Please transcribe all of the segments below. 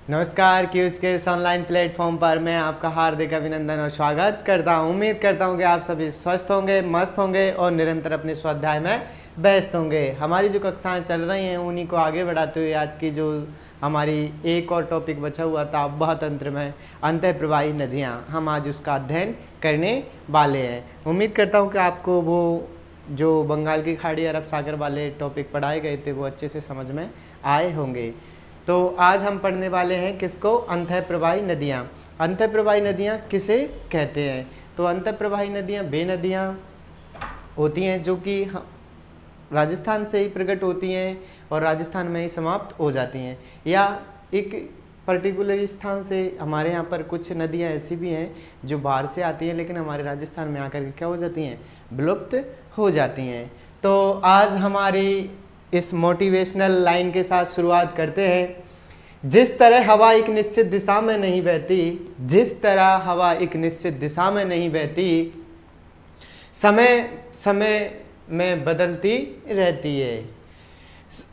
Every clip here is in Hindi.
नमस्कार, क्यूज के इस ऑनलाइन प्लेटफॉर्म पर मैं आपका हार्दिक अभिनंदन और स्वागत करता हूं। उम्मीद करता हूं कि आप सभी स्वस्थ होंगे, मस्त होंगे और निरंतर अपने स्वाध्याय में व्यस्त होंगे। हमारी जो कक्षाएं चल रही हैं उन्हीं को आगे बढ़ाते हुए आज की जो हमारी एक और टॉपिक बचा हुआ था अव्वह तंत्र में अंतःप्रवाही नदियाँ, हम आज उसका अध्ययन करने वाले हैं। उम्मीद करता हूँ कि आपको वो जो बंगाल की खाड़ी अरब सागर वाले टॉपिक पढ़ाए गए थे वो अच्छे से समझ में आए होंगे। तो आज हम पढ़ने वाले हैं किसको? अंतःप्रवाही नदियाँ। अंतःप्रवाही नदियाँ किसे कहते हैं? तो अंतःप्रवाही नदियाँ वे नदियाँ होती हैं जो कि राजस्थान से ही प्रकट होती हैं और राजस्थान में ही समाप्त हो जाती हैं, या एक पर्टिकुलर स्थान से। हमारे यहाँ पर कुछ नदियाँ ऐसी भी हैं जो बाहर से आती हैं लेकिन हमारे राजस्थान में आकर के क्या हो जाती हैं? विलुप्त हो जाती हैं। तो आज हमारी इस मोटिवेशनल लाइन के साथ शुरुआत करते हैं। जिस तरह हवा एक निश्चित दिशा में नहीं बहती, जिस तरह हवा एक निश्चित दिशा में नहीं बहती, समय समय में बदलती रहती है,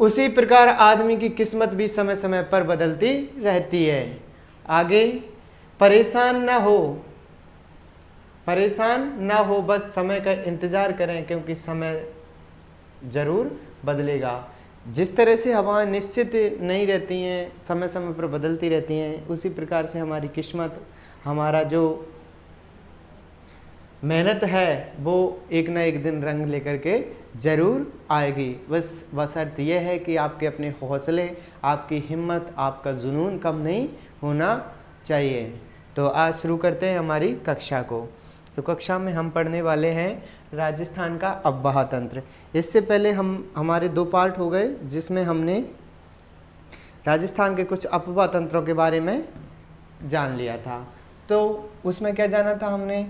उसी प्रकार आदमी की किस्मत भी समय समय पर बदलती रहती है। आगे, परेशान ना हो, बस समय का इंतजार करें क्योंकि समय जरूर बदलेगा। जिस तरह से हवाएं निश्चित नहीं रहती हैं, समय समय पर बदलती रहती हैं, उसी प्रकार से हमारी किस्मत, हमारा जो मेहनत है वो एक ना एक दिन रंग लेकर के ज़रूर आएगी। बस बशर्त यह है कि आपके अपने हौसले, आपकी हिम्मत, आपका जुनून कम नहीं होना चाहिए। तो आज शुरू करते हैं हमारी कक्षा को। तो कक्षा में हम पढ़ने वाले हैं राजस्थान का अव्वह तंत्र। इससे पहले हमारे दो पार्ट हो गए जिसमें हमने राजस्थान के कुछ अव्वह तंत्रों के बारे में जान लिया था। तो उसमें क्या जाना था हमने?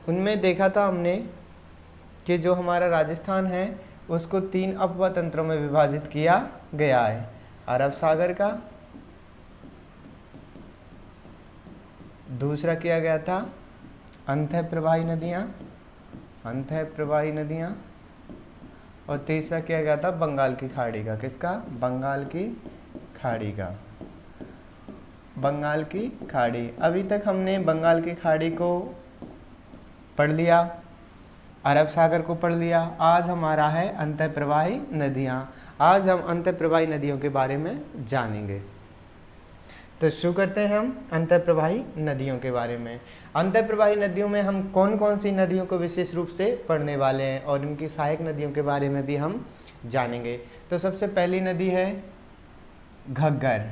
उनमें देखा था हमने कि जो हमारा राजस्थान है उसको 3 अव्वह तंत्रों में विभाजित किया गया है। अरब सागर का, दूसरा किया गया था अंतःप्रवाही नदियाँ, और तीसरा किया गया था बंगाल की खाड़ी का। किसका? बंगाल की खाड़ी। अभी तक हमने बंगाल की खाड़ी को पढ़ लिया, अरब सागर को पढ़ लिया। आज हमारा है अंतःप्रवाही नदियाँ। आज हम अंतःप्रवाही नदियों के बारे में जानेंगे। तो शुरू करते हैं हम अंतःप्रवाही नदियों के बारे में। अंतःप्रवाही नदियों में हम कौन कौन सी नदियों को विशेष रूप से पढ़ने वाले हैं और इनकी सहायक नदियों के बारे में भी हम जानेंगे। तो सबसे पहली नदी है घग्गर,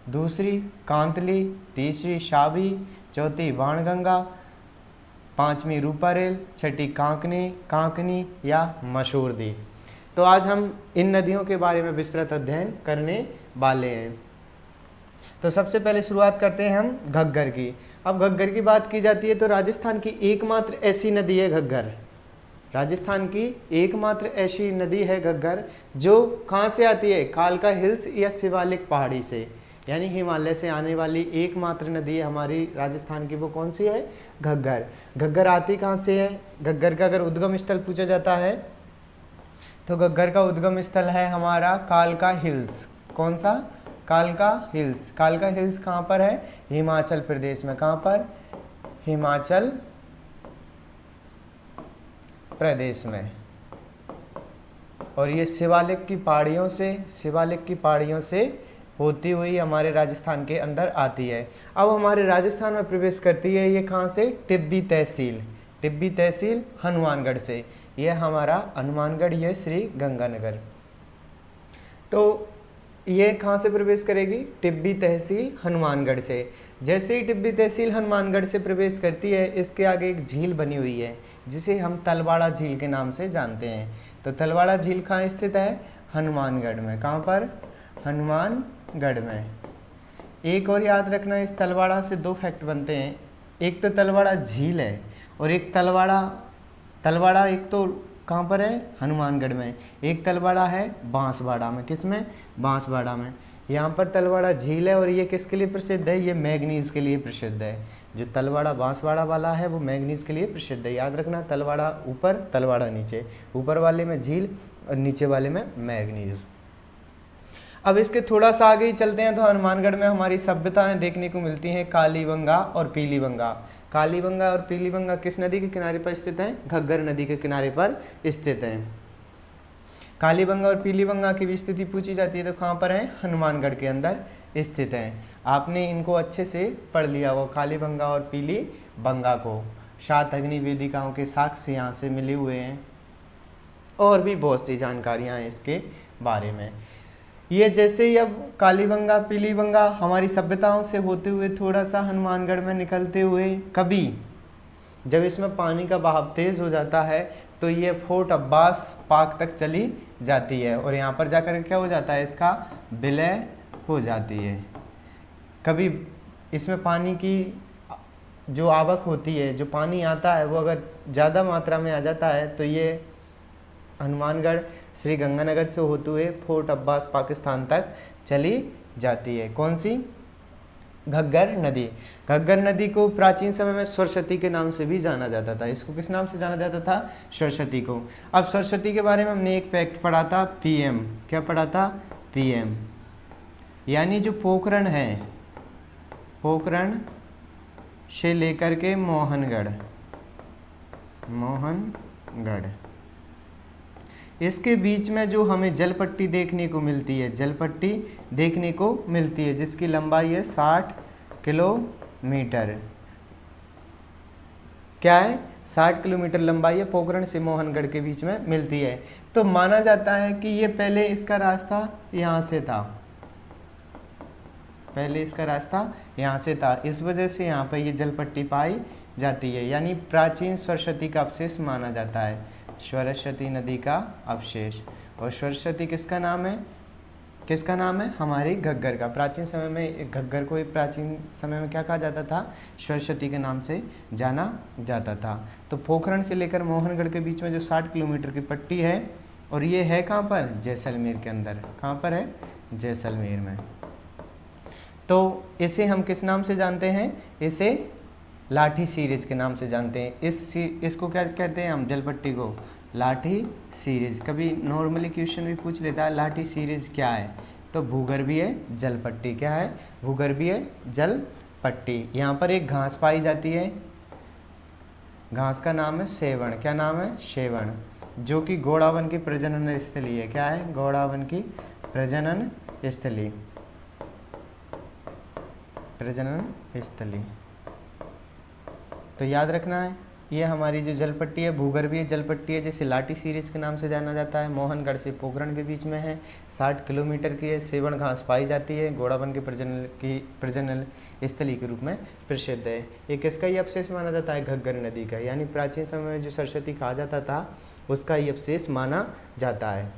दूसरी कांतली, तीसरी शाभी, चौथी बाणगंगा, पांचवी रूपारेल, छठी कांकनी या मसूरदी। तो आज हम इन नदियों के बारे में विस्तृत अध्ययन करने वाले हैं। तो सबसे पहले शुरुआत करते हैं हम घग्गर की। अब घग्गर की बात की जाती है तो राजस्थान की एकमात्र ऐसी नदी है घग्गर। राजस्थान की एकमात्र ऐसी नदी है घग्गर जो कहाँ से आती है? कालका हिल्स या शिवालिक पहाड़ी से, यानी हिमालय से आने वाली एकमात्र नदी है हमारी राजस्थान की। वो कौन सी है? घग्गर। घग्गर आती कहाँ से है? घग्गर का अगर उद्गम स्थल पूछा जाता है तो घग्गर का उद्गम स्थल है हमारा कालका हिल्स। कौन सा? कालका हिल्स। कालका हिल्स कहाँ पर है? हिमाचल प्रदेश में। कहाँ पर? हिमाचल प्रदेश में। और ये शिवालिक की पहाड़ियों से होती हुई हमारे राजस्थान के अंदर आती है। अब हमारे राजस्थान में प्रवेश करती है ये कहाँ से? टिब्बी तहसील हनुमानगढ़ से। यह हमारा हनुमानगढ़, ये श्री गंगानगर। तो ये कहाँ से प्रवेश करेगी? टिब्बी तहसील हनुमानगढ़ से। जैसे ही टिब्बी तहसील हनुमानगढ़ से प्रवेश करती है, इसके आगे एक झील बनी हुई है जिसे हम तलवाड़ा झील के नाम से जानते हैं। तो तलवाड़ा झील कहाँ स्थित है? हनुमानगढ़ में। कहाँ पर? हनुमानगढ़ में। एक और याद रखना, इस तलवाड़ा से 2 फैक्ट बनते हैं। एक तो तलवाड़ा झील है और एक तलवाड़ा एक तो कहाँ पर है? हनुमानगढ़ में। एक तलवाड़ा है बांसवाड़ा में। किस में? बांसवाड़ा में। यहाँ पर तलवाड़ा झील है और ये किसके लिए प्रसिद्ध है? ये मैंगनीज के लिए प्रसिद्ध है। जो तलवाड़ा बांसवाड़ा वाला है वो मैंगनीज के लिए प्रसिद्ध है। याद रखना, तलवाड़ा ऊपर, तलवाड़ा नीचे। ऊपर वाले में झील और नीचे वाले में मैंगनीज। अब इसके थोड़ा सा आगे ही चलते हैं तो हनुमानगढ़ में हमारी सभ्यताएं देखने को मिलती हैं, कालीबंगा और पीलीबंगा। कालीबंगा और पीलीबंगा किस नदी के किनारे पर स्थित हैं? घग्गर नदी के किनारे पर स्थित हैं। कालीबंगा और पीलीबंगा की भी स्थिति पूछी जाती है तो कहाँ पर है? हनुमानगढ़ के अंदर स्थित हैं। आपने इनको अच्छे से पढ़ लिया होगा, कालीबंगा और पीलीबंगा को। 7 अग्नि वेदिकाओं के साक्ष्य यहाँ से मिले हुए हैं और भी बहुत सी जानकारियाँ हैं इसके बारे में। ये जैसे ही अब कालीबंगा पीलीबंगा हमारी सभ्यताओं से होते हुए थोड़ा सा हनुमानगढ़ में निकलते हुए, कभी जब इसमें पानी का बहाव तेज़ हो जाता है तो ये फोर्ट अब्बास पार्क तक चली जाती है और यहाँ पर जाकर क्या हो जाता है? इसका विलय हो जाती है। कभी इसमें पानी की जो आवक होती है, जो पानी आता है, वो अगर ज़्यादा मात्रा में आ जाता है तो ये हनुमानगढ़ श्री गंगानगर से होते हुए फोर्ट अब्बास पाकिस्तान तक चली जाती है। कौन सी? घग्गर नदी। घग्गर नदी को प्राचीन समय में सरस्वती के नाम से भी जाना जाता था। इसको किस नाम से जाना जाता था? सरस्वती को। अब सरस्वती के बारे में हमने एक फैक्ट पढ़ा था, पीएम। क्या पढ़ा था? पीएम। यानी जो पोखरण है, पोखरण से लेकर के मोहनगढ़, इसके बीच में जो हमें जलपट्टी देखने को मिलती है, जलपट्टी देखने को मिलती है जिसकी लंबाई है 60 किलोमीटर। क्या है? 60 किलोमीटर लंबाई है, पोखरण से मोहनगढ़ के बीच में मिलती है। तो माना जाता है कि ये पहले इसका रास्ता यहाँ से था, पहले इसका रास्ता यहाँ से था, इस वजह से यहाँ पर ये जलपट्टी पाई जाती है। यानी प्राचीन सरस्वती का अवशेष माना जाता है, सरस्वती नदी का अवशेष। और सरस्वती किसका नाम है? किसका नाम है? हमारी घग्गर का। प्राचीन समय में घग्गर को प्राचीन समय में क्या कहा जाता था? सरस्वती के नाम से जाना जाता था। तो पोखरण से लेकर मोहनगढ़ के बीच में जो 60 किलोमीटर की पट्टी है, और ये है कहाँ पर? जैसलमेर के अंदर। कहाँ पर है? जैसलमेर में। तो इसे हम किस नाम से जानते हैं? इसे लाठी सीरीज के नाम से जानते हैं। इसको क्या कहते हैं हम? जलपट्टी को लाठी सीरीज। कभी नॉर्मली क्वेश्चन भी पूछ लेता है लाठी सीरीज क्या है, तो भूगर्भीय जलपट्टी। क्या है? भूगर्भीय जलपट्टी। यहाँ पर एक घास पाई जाती है, घास का नाम है सेवण। क्या नाम है? सेवण, जो कि घोड़ावन की प्रजनन स्थली है। क्या है? घोड़ावन की प्रजनन स्थली, प्रजनन स्थली। तो याद रखना है, ये हमारी जो जलपट्टी है भूगर्भीय जलपट्टी है, जिसे लाठी सीरीज के नाम से जाना जाता है। मोहनगढ़ से पोखरण के बीच में है, 60 किलोमीटर की है, सेवण घास पाई जाती है, घोड़ावन की प्रजनन स्थली के रूप में प्रसिद्ध है। एक इसका ही अवशेष माना जाता है घग्गर नदी का, यानी प्राचीन समय में जो सरस्वती कहा जाता था उसका ही अवशेष माना जाता है।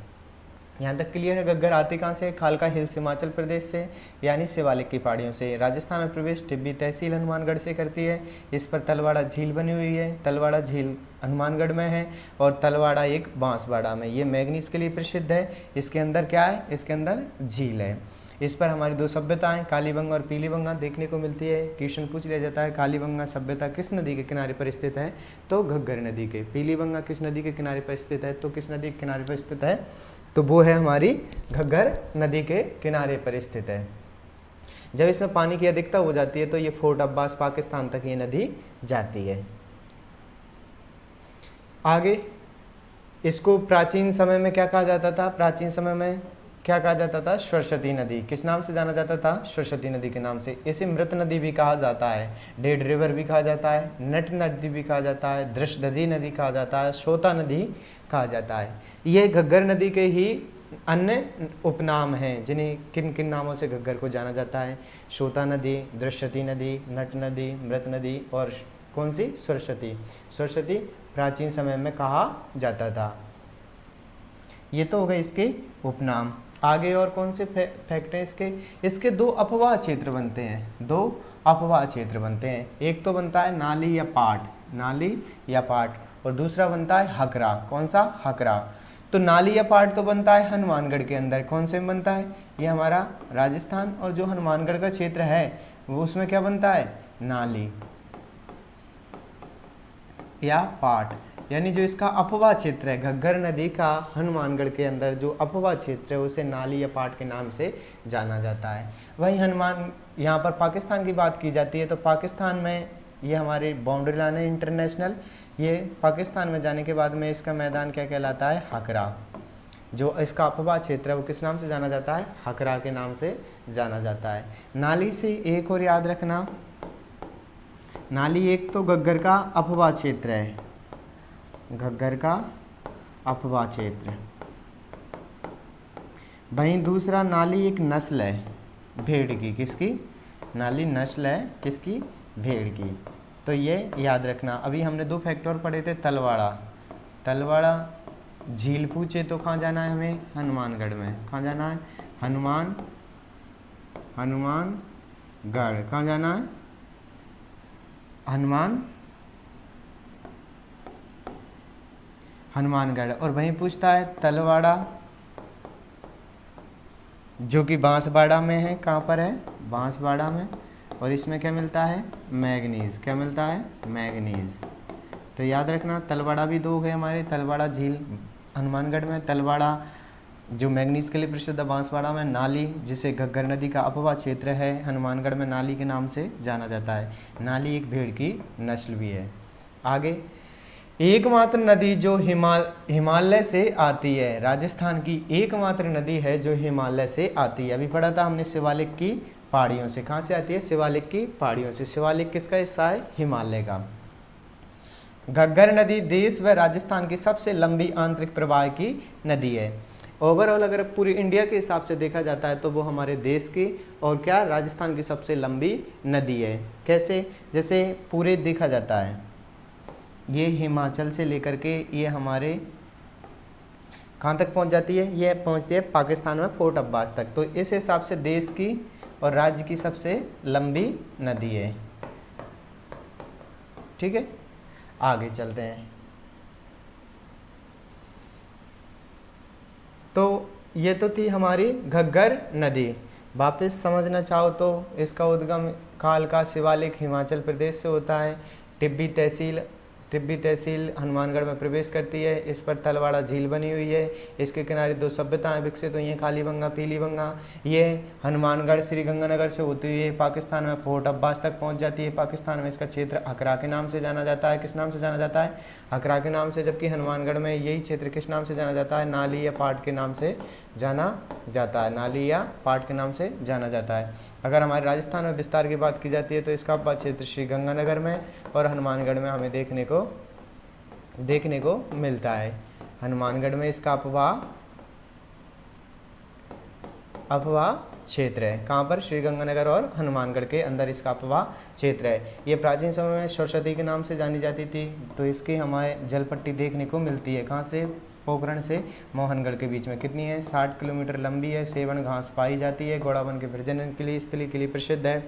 यहाँ तक क्लियर है? घग्गर आते कहाँ से? खालका हिल्स हिमाचल प्रदेश से, यानी शिवालिक की पहाड़ियों से। राजस्थान में प्रवेश टिब्बी तहसील हनुमानगढ़ से करती है। इस पर तलवाड़ा झील बनी हुई है। तलवाड़ा झील हनुमानगढ़ में है और तलवाड़ा एक बांसवाड़ा में। ये मैग्नीज के लिए प्रसिद्ध है। इसके अंदर क्या है? इसके अंदर झील है। इस पर हमारी 2 सभ्यताएं कालीबंगा और पीलीबंगा देखने को मिलती है। क्वेश्चन पूछ लिया जाता है कालीबंगा सभ्यता किस नदी के किनारे पर स्थित है? तो घग्गर नदी के। पीलीबंगा किस नदी के किनारे पर स्थित है? तो किस नदी के किनारे पर स्थित है? तो वो है हमारी घग्गर नदी के किनारे पर स्थित है। जब इसमें पानी की अधिकता हो जाती है तो ये फोर्ट अब्बास पाकिस्तान तक ये नदी जाती है। आगे इसको प्राचीन समय में क्या कहा जाता था? प्राचीन समय में क्या कहा जाता था? सरस्वती नदी। किस नाम से जाना जाता था? सरस्वती नदी के नाम से। इसे मृत नदी भी कहा जाता है, डेड रिवर भी कहा जाता है, नट नदी भी कहा जाता है, दृष्टदधी नदी कहा जाता है, सोता नदी कहा जाता है। ये घग्गर नदी के ही अन्य उपनाम हैं, जिन्हें किन किन नामों से घग्गर को जाना जाता है? सोता नदी, दृष्टदधी नदी, नट नदी, मृत नदी और कौन सी? सरस्वती। सरस्वती प्राचीन समय में कहा जाता था। ये तो हो गए इसके उपनाम। आगे और कौन से फैक्ट हैं इसके 2 अपवाह क्षेत्र बनते हैं। 2 अपवाह क्षेत्र बनते हैं। एक तो बनता है नाली या पाट, नाली या पाट, और दूसरा बनता है हकरा। कौन सा? हकरा। तो नाली या पाट तो बनता है हनुमानगढ़ के अंदर। कौन से में बनता है? ये हमारा राजस्थान, और जो हनुमानगढ़ का क्षेत्र है वो उसमें क्या बनता है? नाली या पाट। यानी जो इसका अपवा क्षेत्र है, घग्गर नदी का हनुमानगढ़ के अंदर जो अपवा क्षेत्र है उसे नाली या पाट के नाम से जाना जाता है। वहीं हनुमान यहाँ पर पाकिस्तान की बात की जाती है तो पाकिस्तान में ये हमारी बाउंड्री लाइन है इंटरनेशनल। ये पाकिस्तान में जाने के बाद में इसका मैदान क्या कहलाता है, हकरा। जो इसका अपवा क्षेत्र है वो किस नाम से जाना जाता है, हकरा के नाम से जाना जाता है। नाली से एक और याद रखना, नाली एक तो घग्गर का अपवा क्षेत्र है, घग्गर का अपवा क्षेत्र। वहीं दूसरा नाली एक नस्ल है भेड़ की, किसकी, नाली नस्ल है किसकी, भेड़ की। तो ये याद रखना। अभी हमने 2 फैक्टर पढ़े थे, तलवाड़ा, तलवाड़ा झील पूछे तो कहाँ जाना है हमें, हनुमानगढ़ में। कहाँ जाना है, हनुमानगढ़। कहाँ जाना है, हनुमानगढ़। और वहीं पूछता है तलवाड़ा जो कि बांसवाड़ा में है, कहाँ पर है, बांसवाड़ा में। और इसमें क्या मिलता है, मैंगनीज। क्या मिलता है, मैंगनीज। तो याद रखना तलवाड़ा भी 2 गए हमारे, तलवाड़ा झील हनुमानगढ़ में, तलवाड़ा जो मैंगनीज के लिए प्रसिद्ध है बांसवाड़ा में, नाली जिसे घग्गर नदी का अपवा क्षेत्र है हनुमानगढ़ में नाली के नाम से जाना जाता है। नाली एक भेड़ की नस्ल भी है। आगे, एकमात्र नदी जो हिमालय से आती है, राजस्थान की एकमात्र नदी है जो हिमालय से आती है। अभी पढ़ा था हमने शिवालिक की पहाड़ियों से। कहाँ से आती है, शिवालिक की पहाड़ियों से। शिवालिक किसका हिस्सा है, हिमालय का। घग्गर नदी देश व राजस्थान की सबसे लंबी आंतरिक प्रवाह की नदी है। ओवरऑल अगर पूरी इंडिया के हिसाब से देखा जाता है तो वो हमारे देश की और क्या, राजस्थान की सबसे लंबी नदी है। कैसे, जैसे पूरे देखा जाता है, ये हिमाचल से लेकर के ये हमारे कहाँ तक पहुँच जाती है, ये पहुँचती है पाकिस्तान में फोर्ट अब्बास तक। तो इस हिसाब से देश की और राज्य की सबसे लंबी नदी है। ठीक है, आगे चलते हैं। तो ये तो थी हमारी घग्गर नदी। वापस समझना चाहो तो इसका उद्गम काल का शिवालिक हिमाचल प्रदेश से होता है। टिब्बी तहसील हनुमानगढ़ में प्रवेश करती है। इस पर तलवाड़ा झील बनी हुई है। इसके किनारे 2 सभ्यताएं विकसित हुई हैं, कालीबंगा, पीलीबंगा। ये हनुमानगढ़ श्रीगंगानगर से होती हुई पाकिस्तान में फोर्ट अब्बास तक पहुंच जाती है। पाकिस्तान में इसका क्षेत्र हकरा के नाम से जाना जाता है। किस नाम से जाना जाता है, हकरा के नाम से। जबकि हनुमानगढ़ में यही क्षेत्र किस नाम से जाना जाता है, नाली या पाट के नाम से जाना जाता है। नाली या पाट के नाम से जाना जाता है। अगर हमारे राजस्थान में विस्तार की बात की जाती है तो इसका क्षेत्र श्रीगंगानगर में और हनुमानगढ़ में हमें देखने को मिलता है। हनुमानगढ़ में इसका अपवा क्षेत्र है। कहाँ पर, श्रीगंगानगर और हनुमानगढ़ के अंदर इसका अपवा क्षेत्र है। ये प्राचीन समय में सरस्वती के नाम से जानी जाती थी। तो इसकी हमारे जलपट्टी देखने को मिलती है। कहाँ से, पोखरण से मोहनगढ़ के बीच में। कितनी है, 60 किलोमीटर लंबी है। सेवन घास पाई जाती है। घोड़ावन के प्रजनन के लिए, स्थली के लिए प्रसिद्ध है।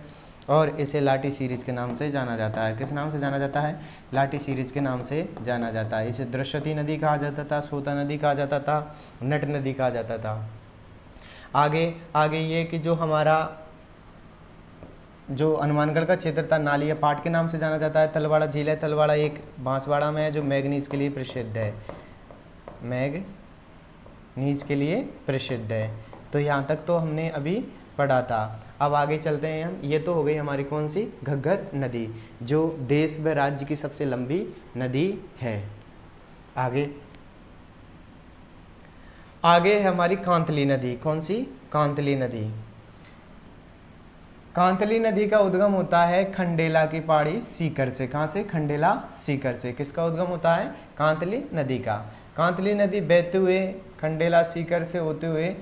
और इसे लाटी सीरीज के नाम से जाना जाता है। किस नाम से जाना जाता है, लाटी सीरीज के नाम से जाना जाता है। इसे दृश्यती नदी कहा जाता था, सोता नदी कहा जाता था, नट नदी कहा जाता था। आगे ये कि जो हमारा जो हनुमानगढ़ का क्षेत्र था नाली या पाट के नाम से जाना जाता है। तलवाड़ा झील है, तलवाड़ा एक बांसवाड़ा में है जो मैंगनीज के लिए प्रसिद्ध है। मैंगनीज के लिए प्रसिद्ध है। तो यहाँ तक तो हमने अभी पढ़ा था। अब आगे चलते हैं हम। ये तो हो गई हमारी कौन सी, घग्गर नदी, जो देश व राज्य की सबसे लंबी नदी है। आगे है हमारी कांतली नदी। कौन सी, कांतली नदी। कांतली नदी का उद्गम होता है खंडेला की पहाड़ी सीकर से। कहाँ से, खंडेला सीकर से। किसका उद्गम होता है, कांतली नदी का। कांतली नदी बहते हुए खंडेला सीकर से होते हुए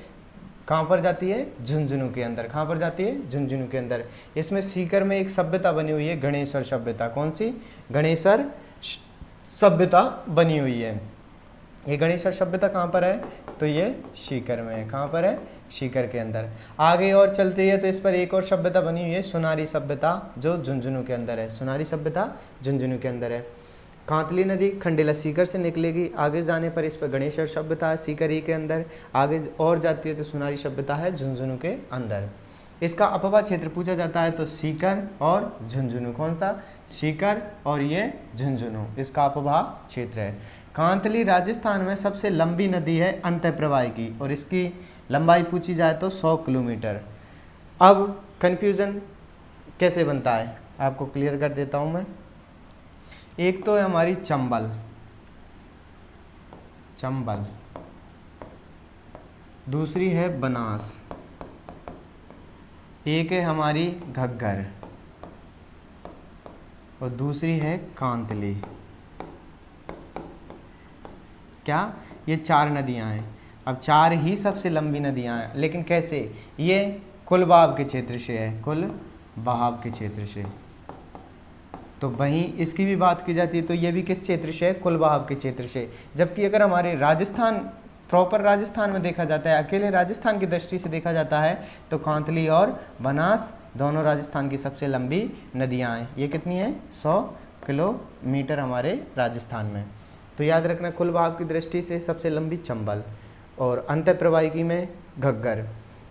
कहाँ पर जाती है, झुंझुनू के अंदर। कहाँ पर जाती है, झुंझुनू के अंदर। इसमें सीकर में एक सभ्यता बनी हुई है, गणेश्वर सभ्यता। कौन सी, गणेश्वर सभ्यता बनी हुई है। ये गणेश्वर सभ्यता कहाँ पर है, तो ये सीकर में है। कहाँ पर है, सीकर के अंदर। आगे और चलते हैं तो इस पर एक और सभ्यता बनी हुई है, सोनारी सभ्यता, जो झुंझुनू के अंदर है। सोनारी सभ्यता झुंझुनू के अंदर है। कांतली नदी खंडेला सीकर से निकलेगी। आगे जाने पर इस पर गणेश्वर सभ्यता है सीकर ही के अंदर। आगे और जाती है तो सोनारी सभ्यता है झुंझुनू के अंदर। इसका अपवाह क्षेत्र पूछा जाता है तो सीकर और झुंझुनू। कौन सा? सीकर और ये झुंझुनू इसका अपवाह क्षेत्र है। कांतली राजस्थान में सबसे लंबी नदी है अंतःप्रवाही की, और इसकी लंबाई पूछी जाए तो 100 किलोमीटर। अब कन्फ्यूज़न कैसे बनता है आपको क्लियर कर देता हूँ मैं। एक तो है हमारी चंबल, दूसरी है बनास, एक है हमारी घग्गर और दूसरी है कांतली। क्या? ये 4 नदियां हैं। अब 4 ही सबसे लंबी नदियां हैं, लेकिन कैसे? ये कुल बहाव के क्षेत्र से है, कुल बहाव के क्षेत्र से। तो वहीं इसकी भी बात की जाती है तो ये भी किस क्षेत्र से है? कुल बहाव के क्षेत्र से। जबकि अगर हमारे राजस्थान, प्रॉपर राजस्थान में देखा जाता है, अकेले राजस्थान की दृष्टि से देखा जाता है तो कांतली और बनास दोनों राजस्थान की सबसे लंबी नदियां हैं। ये कितनी है? 100 किलोमीटर हमारे राजस्थान में। तो याद रखना, कुल बहाव की दृष्टि से सबसे लंबी चंबल और अंतःप्रवाही में घग्गर।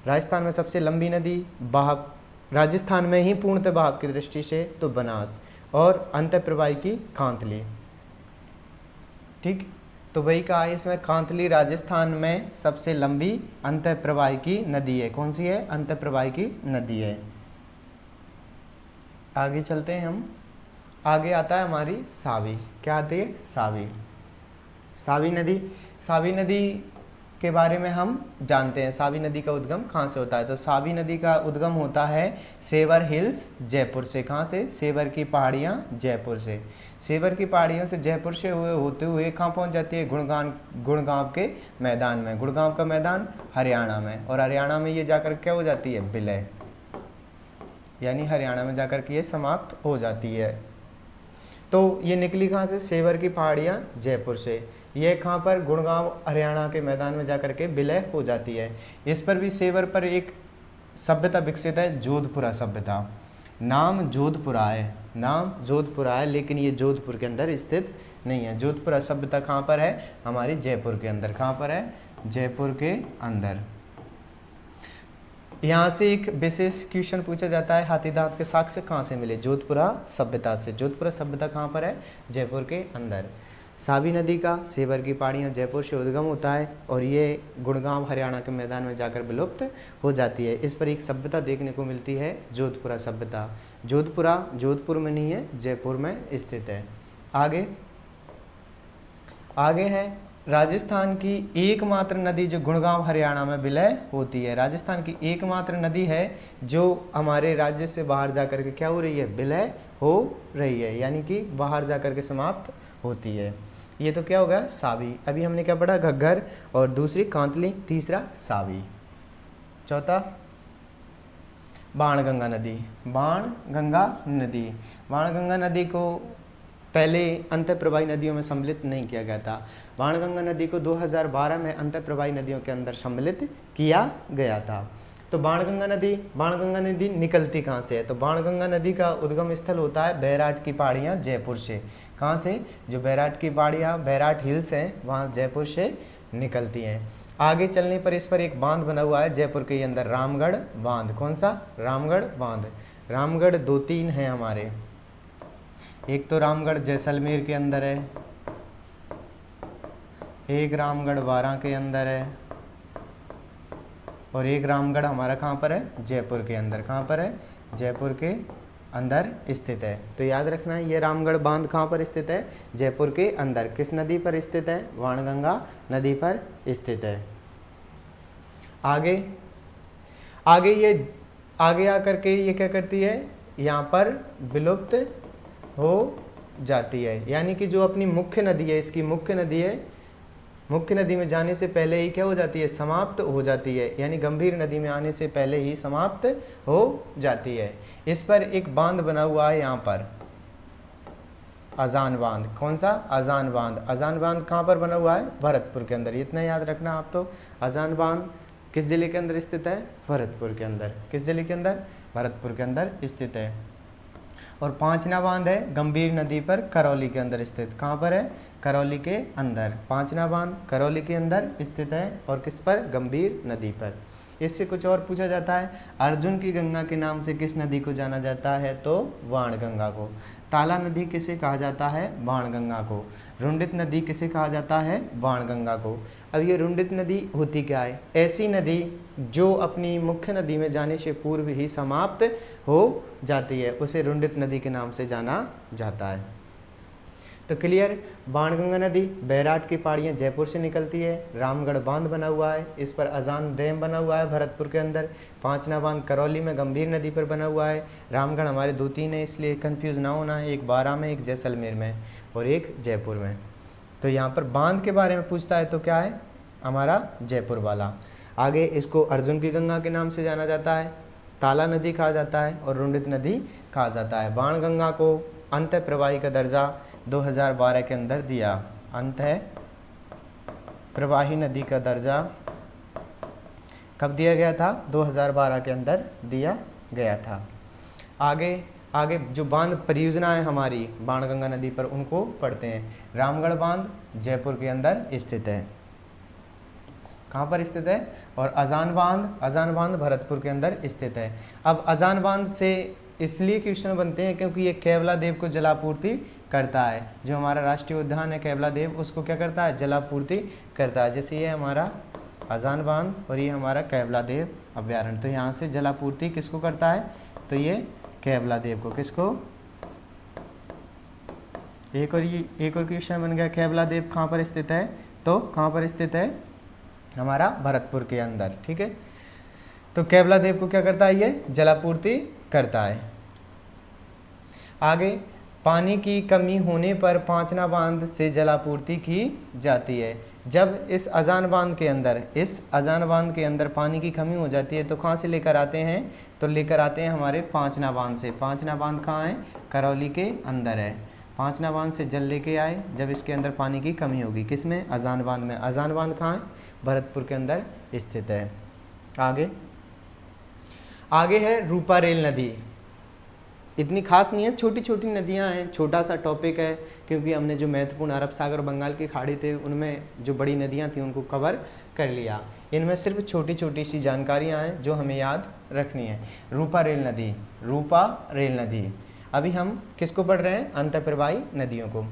राजस्थान में सबसे लंबी नदी बहाव, राजस्थान में ही पूर्णतः बहाव की दृष्टि से तो बनास, और अंतःप्रवाही की कांतली। ठीक, तो वही कहा है इसमें, कांतली राजस्थान में सबसे लंबी अंतःप्रवाही की नदी है। कौन सी है? अंतःप्रवाही की नदी है। आगे चलते हैं हम। आगे आता है हमारी सावी। क्या आती है? सावी। सावी नदी के बारे में हम जानते हैं। सावी नदी का उद्गम कहाँ से होता है? तो सावी नदी का उद्गम होता है सेवर हिल्स, जयपुर से। कहाँ से? सेवर की पहाड़ियाँ, जयपुर से। सेवर की पहाड़ियों से जयपुर से होते हुए कहाँ पहुँच जाती है? गुड़गांव के मैदान में। गुड़गांव का मैदान हरियाणा में, और हरियाणा में ये जाकर क्या हो जाती है? विलय, यानी हरियाणा में जाकर के ये समाप्त हो जाती है। तो ये निकली कहाँ से? सेवर की पहाड़ियाँ, जयपुर से। ये कहाँ पर? गुड़गांव हरियाणा के मैदान में जाकर के विलय हो जाती है। इस पर भी, सेवर पर एक सभ्यता विकसित है, जोधपुरा सभ्यता। नाम जोधपुरा है, लेकिन ये जोधपुर के अंदर स्थित नहीं है। जोधपुरा सभ्यता कहाँ पर है? हमारी जयपुर के अंदर। कहाँ पर है? जयपुर के अंदर। यहाँ से एक विशेष क्वेश्चन पूछा जाता है, हाथी दांत के साक्ष्य कहाँ से मिले? जोधपुरा सभ्यता से। जोधपुरा सभ्यता कहाँ पर है? जयपुर के अंदर। सावी नदी का सेवर की पहाड़ियाँ, जयपुर से उद्गम होता है, और ये गुड़गांव हरियाणा के मैदान में जाकर विलुप्त हो जाती है। इस पर एक सभ्यता देखने को मिलती है, जोधपुरा सभ्यता। जोधपुरा जोधपुर में नहीं है, जयपुर में स्थित है। आगे है राजस्थान की एकमात्र नदी जो गुड़गांव हरियाणा में विलय होती है। राजस्थान की एकमात्र नदी है जो हमारे राज्य से बाहर जाकर के क्या हो रही है? विलय हो रही है, यानी कि बाहर जाकर के समाप्त होती है। ये तो क्या होगा? सावी। अभी हमने क्या पढ़ा? घग्गर, और दूसरी कांतली, तीसरा सावी। चौथा बाणगंगा नदी। बाणगंगा नदी को पहले अंतःप्रवाही नदियों में सम्मिलित नहीं किया गया था। बाणगंगा नदी को 2012 में अंतःप्रवाही नदियों के अंदर सम्मिलित किया गया था। तो बाणगंगा नदी निकलती कहाँ से है? तो बाणगंगा नदी का उद्गम स्थल होता है बैराट की पहाड़ियाँ, जयपुर से। कहाँ से? जो बैराट की पहाड़ियाँ, बैराट हिल्स हैं, वहाँ जयपुर से निकलती हैं। आगे चलने पर इस पर एक बांध बना हुआ है जयपुर के अंदर, रामगढ़ बांध। कौन सा? रामगढ़ बांध। रामगढ़ 2-3 हैं हमारे। एक तो रामगढ़ जैसलमेर के अंदर है, एक रामगढ़ वारा के अंदर है, और एक रामगढ़ हमारा कहाँ पर है? जयपुर के अंदर। कहाँ पर है? जयपुर के अंदर स्थित है। तो याद रखना है, ये रामगढ़ बांध कहाँ पर स्थित है? जयपुर के अंदर। किस नदी पर स्थित है? बाणगंगा नदी पर स्थित है। आगे आकर के ये क्या करती है? यहाँ पर विलुप्त हो जाती है, यानी कि जो अपनी मुख्य नदी है, इसकी मुख्य नदी में जाने से पहले ही क्या हो जाती है? समाप्त हो जाती है, यानी गंभीर नदी में आने से पहले ही समाप्त हो जाती है। इस पर एक बांध बना हुआ है यहाँ पर, अजान बांध। कौन सा? अजान बांध। अजान बांध कहाँ पर बना हुआ है? भरतपुर के अंदर। इतना याद रखना आप। तो अजान बांध किस जिले के अंदर स्थित है? भरतपुर के अंदर। किस जिले के अंदर? भरतपुर के अंदर स्थित है। और पांचना बांध है गंभीर नदी पर, करौली के अंदर स्थित। कहाँ पर है? करौली के अंदर। पांचना बांध करौली के अंदर स्थित है, और किस पर? गंभीर नदी पर। इससे कुछ और पूछा जाता है, अर्जुन की गंगा के नाम से किस नदी को जाना जाता है, तो बाणगंगा को। ताला नदी किसे कहा जाता है, बाणगंगा को। रुंडित नदी किसे कहा जाता है, बाणगंगा को। अब ये रुंडित नदी होती क्या है, ऐसी नदी जो अपनी मुख्य नदी में जाने से पूर्व ही समाप्त हो जाती है, उसे रुंडित नदी के नाम से जाना जाता है। तो क्लियर, बाणगंगा नदी बैराट की पहाड़ियाँ जयपुर से निकलती है, रामगढ़ बांध बना हुआ है, इस पर अजान डैम बना हुआ है भरतपुर के अंदर, पांचना बांध करौली में गंभीर नदी पर बना हुआ है, रामगढ़ हमारे 2-3 है इसलिए कंफ्यूज ना होना है, एक बारा में, एक जैसलमेर में और एक जयपुर में। तो यहाँ पर बांध के बारे में पूछता है तो क्या है हमारा जयपुर वाला। आगे इसको अर्जुन की गंगा के नाम से जाना जाता है, ताला नदी कहा जाता है और रुंडित नदी कहा जाता है। बाणगंगा को अंत प्रवाही का दर्जा 2012 के अंदर दिया, अंत है प्रवाही नदी का दर्जा कब दिया गया था, 2012 के अंदर दिया गया था। आगे जो बांध परियोजना है हमारी बाणगंगा नदी पर उनको पढ़ते हैं। रामगढ़ बांध जयपुर के अंदर स्थित है, कहाँ पर स्थित है, और अजान बांध भरतपुर के अंदर स्थित है। अब अजान बांध से इसलिए क्वेश्चन बनते हैं क्योंकि ये केवला देव को जलापूर्ति करता है, जो हमारा राष्ट्रीय उद्यान है केवला देव उसको क्या करता है, जलापूर्ति करता है। जैसे ये हमारा अजान बांध और ये हमारा केवला देव अभ्यारण्य, तो यहाँ से जलापूर्ति किसको करता है, तो ये केवला देव को। किसको, एक और क्वेश्चन बन गया, केवला देव कहाँ पर स्थित है, तो कहाँ पर स्थित है, हमारा भरतपुर के अंदर। ठीक है, तो केवला देव को क्या करता है, ये जलापूर्ति करता है। आगे पानी की कमी होने पर पांचना बांध से जलापूर्ति की जाती है। जब इस अजान बांध के अंदर पानी की कमी हो जाती है तो कहाँ से लेकर आते हैं, तो लेकर आते हैं हमारे पांचना बांध से। पांचना बांध कहाँ है, करौली के अंदर है। पांचना बांध से जल लेके आए जब इसके अंदर पानी की कमी होगी, किसमें, अजान बांध में। अजान बांध कहाँ है, भरतपुर के अंदर स्थित है। आगे है रूपा रेल नदी। इतनी खास नहीं है, छोटी छोटी नदियां हैं, छोटा सा टॉपिक है क्योंकि हमने जो महत्वपूर्ण अरब सागर बंगाल की खाड़ी थे उनमें जो बड़ी नदियां थी उनको कवर कर लिया। इनमें सिर्फ छोटी छोटी सी जानकारियां हैं जो हमें याद रखनी है। रूपा रेल नदी अभी हम किसको पढ़ रहे हैं, अंतःप्रवाही नदियों को।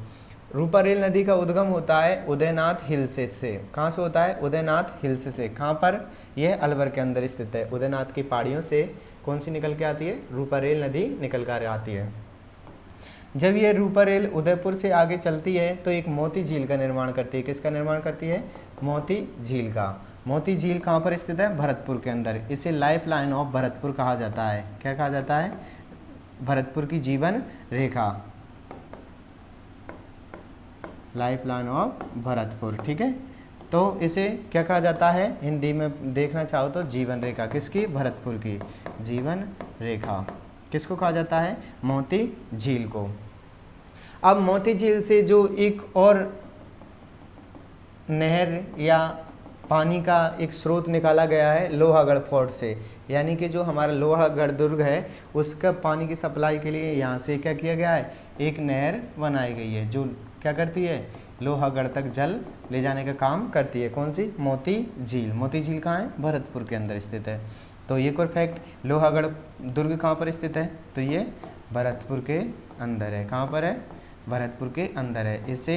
रूपा रेल नदी का उद्गम होता है उदयनाथ हिल्स से। कहाँ से होता है, उदयनाथ हिल्स से। कहाँ पर, यह अलवर के अंदर स्थित है। उदयनाथ की पहाड़ियों से कौन सी निकल के आती है, रूपा रेल नदी निकल कर आती है। जब ये रूपा रेल उदयपुर से आगे चलती है तो एक मोती झील का निर्माण करती है। किसका निर्माण करती है, मोती झील का। मोती झील कहाँ पर स्थित है, भरतपुर के अंदर। इसे लाइफ लाइन ऑफ भरतपुर कहा जाता है। क्या कहा जाता है, भरतपुर की जीवन रेखा, लाइफ लाइन ऑफ भरतपुर। ठीक है, तो इसे क्या कहा जाता है, हिंदी में देखना चाहो तो जीवन रेखा। किसकी, भरतपुर की जीवन रेखा। किसको कहा जाता है, मोती झील को। अब मोती झील से जो एक और नहर या पानी का एक स्रोत निकाला गया है लोहागढ़ फोर्ट से, यानी कि जो हमारा लोहागढ़ दुर्ग है उसका पानी की सप्लाई के लिए यहाँ से क्या किया गया है, एक नहर बनाई गई है जो क्या करती है, लोहागढ़ तक जल ले जाने का काम करती है। कौन सी, मोती झील। मोती झील कहाँ है, भरतपुर के अंदर स्थित है। तो ये कोई फैक्ट, लोहागढ़ दुर्ग कहाँ पर स्थित है, तो ये भरतपुर के अंदर है। कहाँ पर है, भरतपुर के अंदर है। इसे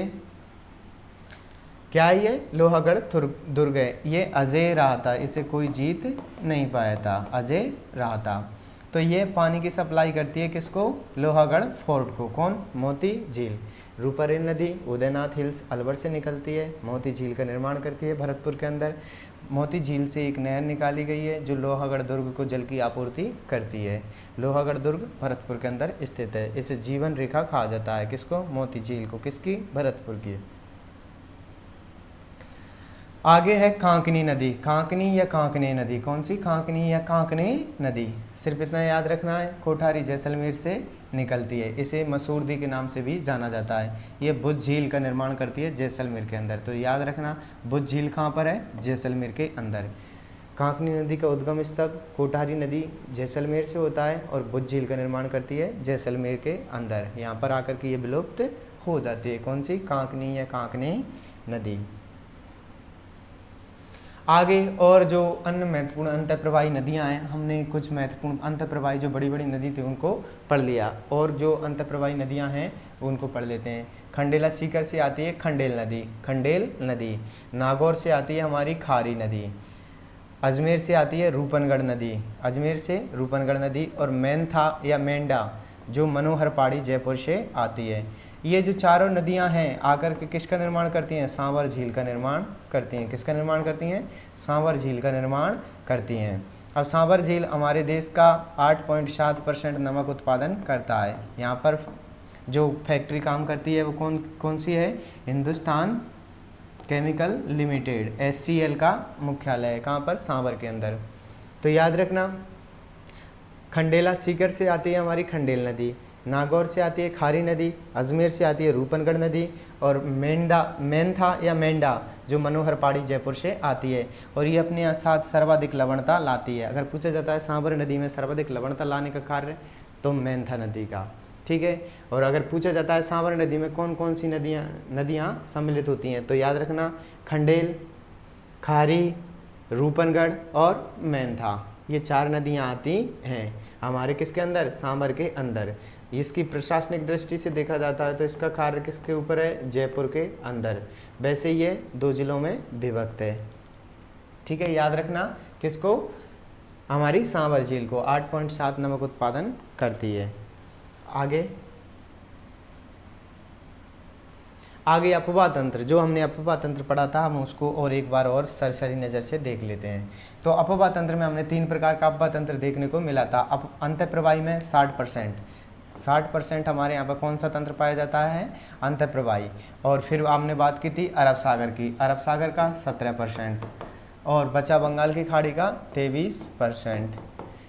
क्या है, ये लोहागढ़ दुर्ग है। ये अजय रहा था, इसे कोई जीत नहीं पाया था, अजय रहा था। तो ये पानी की सप्लाई करती है किसको, लोहागढ़ फोर्ट को। कौन, मोती झील। रूपा रेल नदी उदयनाथ हिल्स अलवर से निकलती है, मोती झील का निर्माण करती है भरतपुर के अंदर। मोती झील से एक नहर निकाली गई है जो लोहागढ़ दुर्ग को जल की आपूर्ति करती है। लोहागढ़ दुर्ग भरतपुर के अंदर स्थित है। इसे जीवन रेखा कहा जाता है। किसको, मोती झील को। किसकी, भरतपुर की। आगे है कांकनी नदी। कांकनी या कांकने नदी, कौन सी, कांकनी या कांकने नदी। सिर्फ इतना याद रखना है, कोठारी जैसलमेर से निकलती है। इसे मसूरदी के नाम से भी जाना जाता है। ये बुद्ध झील का निर्माण करती है जैसलमेर के अंदर। तो याद रखना, बुद्ध झील कहाँ पर है, जैसलमेर के अंदर। कांकनी नदी का उद्गम स्थल कोठारी नदी जैसलमेर से होता है और बुद्ध झील का निर्माण करती है जैसलमेर के अंदर। यहाँ पर आकर के ये विलुप्त हो जाती है। कौन सी, कांकनी या कांकने नदी। आगे और जो अन्य महत्वपूर्ण अंतःप्रवाही नदियां हैं, हमने कुछ महत्वपूर्ण अंतःप्रवाही जो बड़ी बड़ी नदी थी उनको पढ़ लिया, और जो अंतःप्रवाही नदियां हैं उनको पढ़ लेते हैं। खंडेला सीकर से आती है खंडेल नदी, खंडेल नदी। नागौर से आती है हमारी खारी नदी। अजमेर से आती है रूपनगढ़ नदी, अजमेर से रूपनगढ़ नदी। और मेंथा या मेंढा जो मनोहर पहाड़ी जयपुर से आती है। ये जो चारों नदियां हैं आकर के किसका निर्माण करती हैं? सांवर झील का निर्माण करती हैं। किसका निर्माण करती हैं? सांवर झील का निर्माण करती हैं। अब सांवर झील हमारे देश का 8.7% नमक उत्पादन करता है। यहाँ पर जो फैक्ट्री काम करती है वो कौन कौन सी है? हिंदुस्तान केमिकल लिमिटेड, HCL का मुख्यालय है। कहाँ पर? सांवर के अंदर। तो याद रखना, खंडेला सीकर से आती है हमारी खंडेल नदी, नागौर से आती है खारी नदी, अजमेर से आती है रूपनगढ़ नदी, और मेंथा या मेंढा जो मनोहर पहाड़ी जयपुर से आती है, और ये अपने साथ सर्वाधिक लवणता लाती है। अगर पूछा जाता है सांवर नदी में सर्वाधिक लवणता लाने का कार्य, तो मेंथा नदी का, ठीक है। और अगर पूछा जाता है सांवर नदी में कौन कौन सी नदियाँ सम्मिलित होती हैं, तो याद रखना खंडेल, खारी, रूपनगढ़ और मेंथा, ये 4 नदियाँ आती हैं हमारे किसके अंदर? सांवर के अंदर। इसकी प्रशासनिक दृष्टि से देखा जाता है तो इसका कार्य किसके ऊपर है? जयपुर के अंदर। वैसे ये 2 जिलों में विभक्त है, ठीक है। याद रखना किसको? हमारी सांवर झील को 8.7 नमक उत्पादन करती है। आगे अफवाह तंत्र, जो हमने अफवाह तंत्र पढ़ा था, हम उसको और एक बार और सरसरी नज़र से देख लेते हैं। तो अफवाह तंत्र में हमने 3 प्रकार का अफवाह तंत्र देखने को मिला था। अब अंतःप्रवाही में 60% हमारे यहाँ पर कौन सा तंत्र पाया जाता है? अंतःप्रवाही। और फिर हमने बात की थी अरब सागर की, अरब सागर का 17%, और बचा बंगाल की खाड़ी का 23%।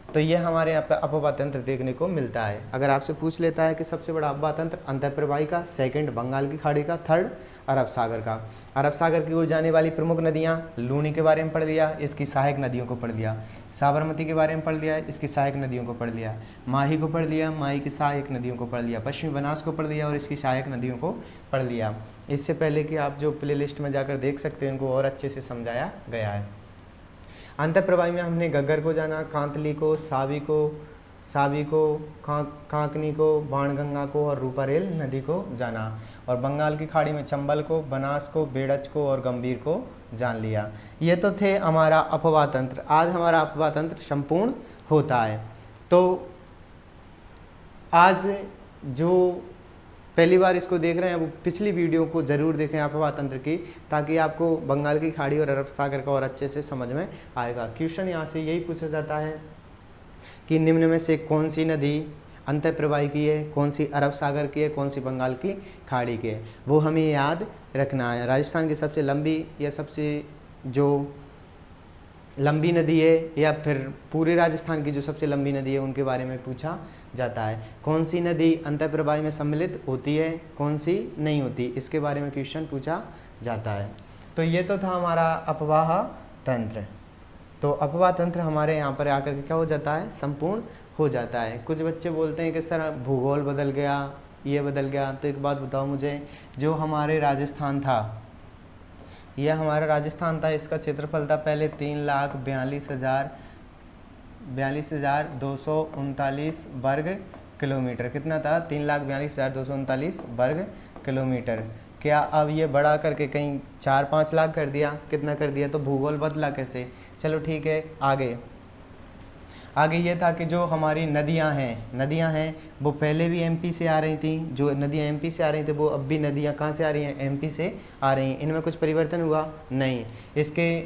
तो ये हमारे यहाँ पर अफवाह तंत्र देखने को मिलता है। अगर आपसे पूछ लेता है कि सबसे बड़ा अफवाह तंत्र अंतःप्रवाही का, सेकंड बंगाल की खाड़ी का, थर्ड अरब सागर का। अरब सागर की ओर जाने वाली प्रमुख नदियाँ, लूनी के बारे में पढ़ लिया, इसकी सहायक नदियों को पढ़ लिया। साबरमती के बारे में पढ़ लिया, इसकी सहायक नदियों को पढ़ लिया। माही को पढ़ लिया, माही की सहायक नदियों को पढ़ लिया। पश्चिमी बनास को पढ़ लिया और इसकी सहायक नदियों को पढ़ लिया। इससे पहले कि आप जो प्ले लिस्ट में जाकर देख सकते हैं, इनको और अच्छे से समझाया गया है। अंतःप्रवाही में हमने घग्गर को जाना, कांतली को, सावी को, कांकनी को, बाणगंगा को और रूपारेल नदी को जाना। और बंगाल की खाड़ी में चंबल को, बनास को, बेड़च को और गंभीर को जान लिया। ये तो थे हमारा अफवाह तंत्र। आज हमारा अफवाह तंत्र संपूर्ण होता है। तो आज जो पहली बार इसको देख रहे हैं वो पिछली वीडियो को ज़रूर देखें अफवाह तंत्र की, ताकि आपको बंगाल की खाड़ी और अरब सागर का और अच्छे से समझ में आएगा। क्वेश्चन यहाँ से यही पूछा जाता है कि निम्न में से कौन सी नदी अंतःप्रवाही की है, कौन सी अरब सागर की है, कौन सी बंगाल की खाड़ी की है, वो हमें याद रखना है। राजस्थान की सबसे लंबी या सबसे जो लंबी नदी है, या फिर पूरे राजस्थान की जो सबसे लंबी नदी है उनके बारे में पूछा जाता है। कौन सी नदी अंतःप्रवाही में सम्मिलित होती है, कौन सी नहीं होती, इसके बारे में क्वेश्चन पूछा जाता है। तो ये तो था हमारा अफवाह तंत्र। तो अफवाह तंत्र हमारे यहाँ पर आकर के क्या हो जाता है? संपूर्ण हो जाता है। कुछ बच्चे बोलते हैं कि सर भूगोल बदल गया, ये बदल गया। तो एक बात बताओ मुझे, जो हमारे राजस्थान था, यह हमारा राजस्थान था, इसका क्षेत्रफल था पहले 3,42,239 वर्ग किलोमीटर। कितना था? 3,42,239 वर्ग किलोमीटर। क्या अब ये बढ़ा करके कहीं 4-5 लाख कर दिया? कितना कर दिया? तो भूगोल बदला कैसे? चलो ठीक है, आगे ये था कि जो हमारी नदियां हैं वो पहले भी एमपी से आ रही थी। जो नदियां एमपी से आ रही थी वो अब भी नदियां कहाँ से आ रही हैं? एमपी से आ रही हैं। इनमें कुछ परिवर्तन हुआ? नहीं। इसके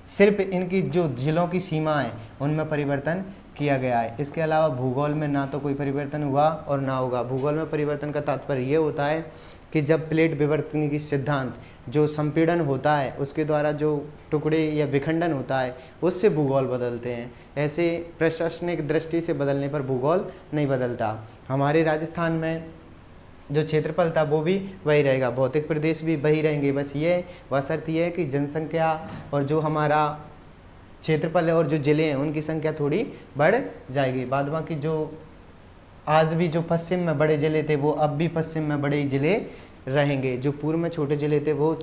सिर्फ इनकी जो जिलों की सीमा है उनमें परिवर्तन किया गया है। इसके अलावा भूगोल में ना तो कोई परिवर्तन हुआ और ना होगा। भूगोल में परिवर्तन का तात्पर्य ये होता है कि जब प्लेट विवर्तन की सिद्धांत, जो संपीड़न होता है उसके द्वारा जो टुकड़े या विखंडन होता है, उससे भूगोल बदलते हैं। ऐसे प्रशासनिक दृष्टि से बदलने पर भूगोल नहीं बदलता। हमारे राजस्थान में जो क्षेत्रफल था वो भी वही रहेगा, भौतिक प्रदेश भी वही रहेंगे। बस ये बशर्त ये है कि जनसंख्या और जो हमारा क्षेत्रफल है और जो ज़िले हैं उनकी संख्या थोड़ी बढ़ जाएगी। बाद बाकी जो आज भी जो पश्चिम में बड़े ज़िले थे वो अब भी पश्चिम में बड़े ज़िले रहेंगे। जो पूर्व में छोटे ज़िले थे वो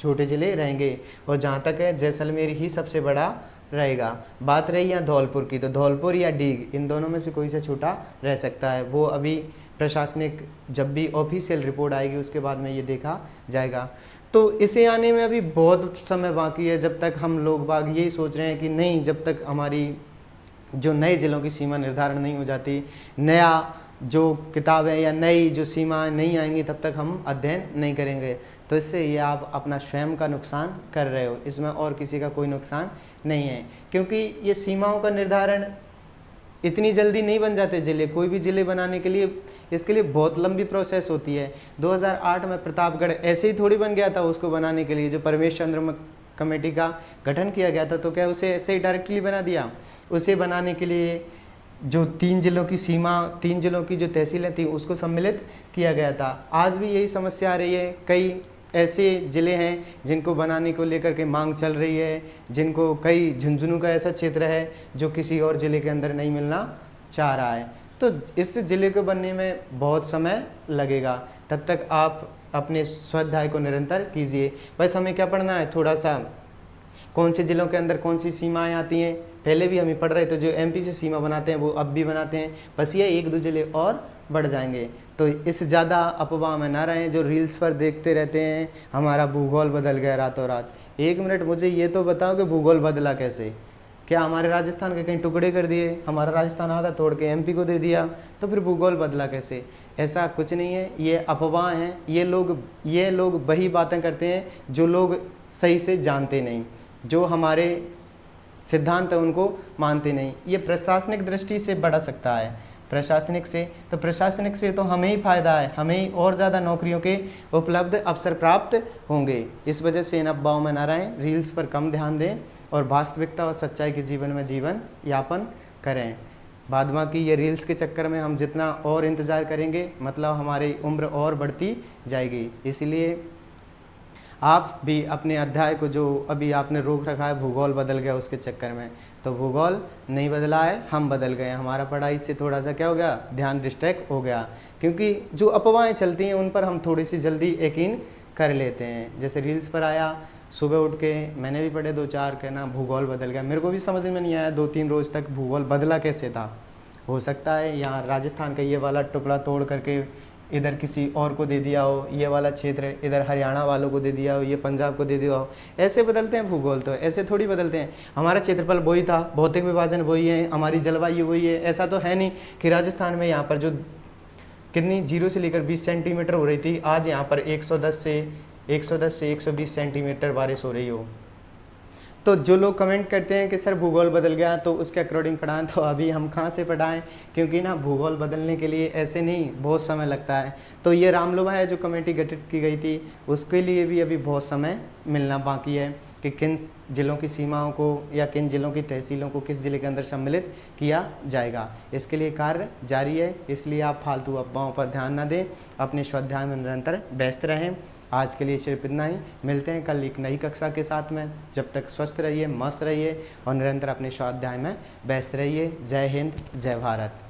छोटे ज़िले रहेंगे। और जहाँ तक है जैसलमेर ही सबसे बड़ा रहेगा। बात रही यहाँ धौलपुर की, तो धौलपुर या डीग इन दोनों में से कोई सा छोटा रह सकता है, वो अभी प्रशासनिक जब भी ऑफिशियल रिपोर्ट आएगी उसके बाद में ये देखा जाएगा। तो इसे आने में अभी बहुत समय बाकी है, जब तक हम लोग बाग यही सोच रहे हैं कि नहीं, जब तक हमारी जो नए ज़िलों की सीमा निर्धारण नहीं हो जाती, नया जो किताबें या नई जो सीमाएं नहीं आएंगी, तब तक हम अध्ययन नहीं करेंगे। तो इससे ये आप अपना स्वयं का नुकसान कर रहे हो, इसमें और किसी का कोई नुकसान नहीं है। क्योंकि ये सीमाओं का निर्धारण इतनी जल्दी नहीं बन जाते ज़िले, कोई भी ज़िले बनाने के लिए इसके लिए बहुत लंबी प्रोसेस होती है। 2008 में प्रतापगढ़ ऐसे ही थोड़ी बन गया था, उसको बनाने के लिए जो परमेश चंद्र कमेटी का गठन किया गया था, तो क्या उसे ऐसे ही डायरेक्टली बना दिया? उसे बनाने के लिए जो 3 जिलों की सीमा, 3 जिलों की जो तहसीलें थी उसको सम्मिलित किया गया था। आज भी यही समस्या आ रही है, कई ऐसे ज़िले हैं जिनको बनाने को लेकर के मांग चल रही है, जिनको कई झुंझुनू का ऐसा क्षेत्र है जो किसी और ज़िले के अंदर नहीं मिलना चाह रहा है। तो इस ज़िले को बनने में बहुत समय लगेगा, तब तक आप अपने स्वाध्याय को निरंतर कीजिए। बस हमें क्या पढ़ना है, थोड़ा सा कौन से ज़िलों के अंदर कौन सी सीमाएं आती हैं, पहले भी हम ही पढ़ रहे थे, जो एमपी से सीमा बनाते हैं वो अब भी बनाते हैं, बस ये 1-2 ज़िले और बढ़ जाएंगे। तो इस ज़्यादा अफवाह में ना रहें, जो रील्स पर देखते रहते हैं हमारा भूगोल बदल गया रातों रात। 1 मिनट मुझे ये तो बताओ कि भूगोल बदला कैसे? क्या हमारे राजस्थान के कहीं टुकड़े कर दिए, हमारा राजस्थान आधा तोड़ के एमपी को दे दिया, तो फिर भूगोल बदला कैसे? ऐसा कुछ नहीं है, ये अफवाह हैं। ये लोग वही बातें करते हैं जो लोग सही से जानते नहीं, जो हमारे सिद्धांत है उनको मानते नहीं। ये प्रशासनिक दृष्टि से बढ़ सकता है, प्रशासनिक से तो हमें ही फ़ायदा है, हमें ही और ज़्यादा नौकरियों के उपलब्ध अवसर प्राप्त होंगे। इस वजह से इन अफवाहों में ना रहें, रील्स पर कम ध्यान दें और वास्तविकता और सच्चाई के जीवन में जीवन यापन करें। बाद बाकी ये रील्स के चक्कर में हम जितना और इंतज़ार करेंगे, मतलब हमारी उम्र और बढ़ती जाएगी। इसलिए आप भी अपने अध्याय को, जो अभी आपने रोक रखा है भूगोल बदल गया उसके चक्कर में, तो भूगोल नहीं बदला है, हम बदल गए। हमारा पढ़ाई से थोड़ा सा क्या हो गया, ध्यान डिस्ट्रैक्ट हो गया, क्योंकि जो अफवाहें चलती हैं उन पर हम थोड़ी सी जल्दी यकीन कर लेते हैं। जैसे रील्स पर आया, सुबह उठ के मैंने भी पढ़े 2-4 के ना भूगोल बदल गया, मेरे को भी समझ में नहीं आया 2-3 रोज़ तक भूगोल बदला कैसे था। हो सकता है यहाँ राजस्थान का ये वाला टुकड़ा तोड़ करके इधर किसी और को दे दिया हो, ये वाला क्षेत्र इधर हरियाणा वालों को दे दिया हो, ये पंजाब को दे दिया हो। ऐसे बदलते हैं भूगोल, तो ऐसे थोड़ी बदलते हैं। हमारा क्षेत्रफल वही था, भौतिक विभाजन वही है, हमारी जलवायु वही है। ऐसा तो है नहीं कि राजस्थान में यहाँ पर जो कितनी 0 से लेकर 20 सेंटीमीटर हो रही थी, आज यहाँ पर 110 से 120 सेंटीमीटर बारिश हो रही हो। तो जो लोग कमेंट करते हैं कि सर भूगोल बदल गया तो उसके अकॉर्डिंग पढ़ाएं, तो अभी हम कहाँ से पढ़ाएं, क्योंकि ना भूगोल बदलने के लिए ऐसे नहीं, बहुत समय लगता है। तो ये रामलोहा है जो कमेटी गठित की गई थी, उसके लिए भी अभी बहुत समय मिलना बाकी है कि किन ज़िलों की सीमाओं को या किन ज़िलों की तहसीलों को किस ज़िले के अंदर सम्मिलित किया जाएगा। इसके लिए कार्य जारी है, इसलिए आप फालतू अफवाहों पर ध्यान न दें, अपने स्वाध्याय में निरंतर व्यस्त रहें। आज के लिए सिर्फ इतना ही, मिलते हैं कल एक नई कक्षा के साथ में। जब तक स्वस्थ रहिए, मस्त रहिए और निरंतर अपने स्वाध्याय में व्यस्त रहिए। जय हिंद, जय भारत।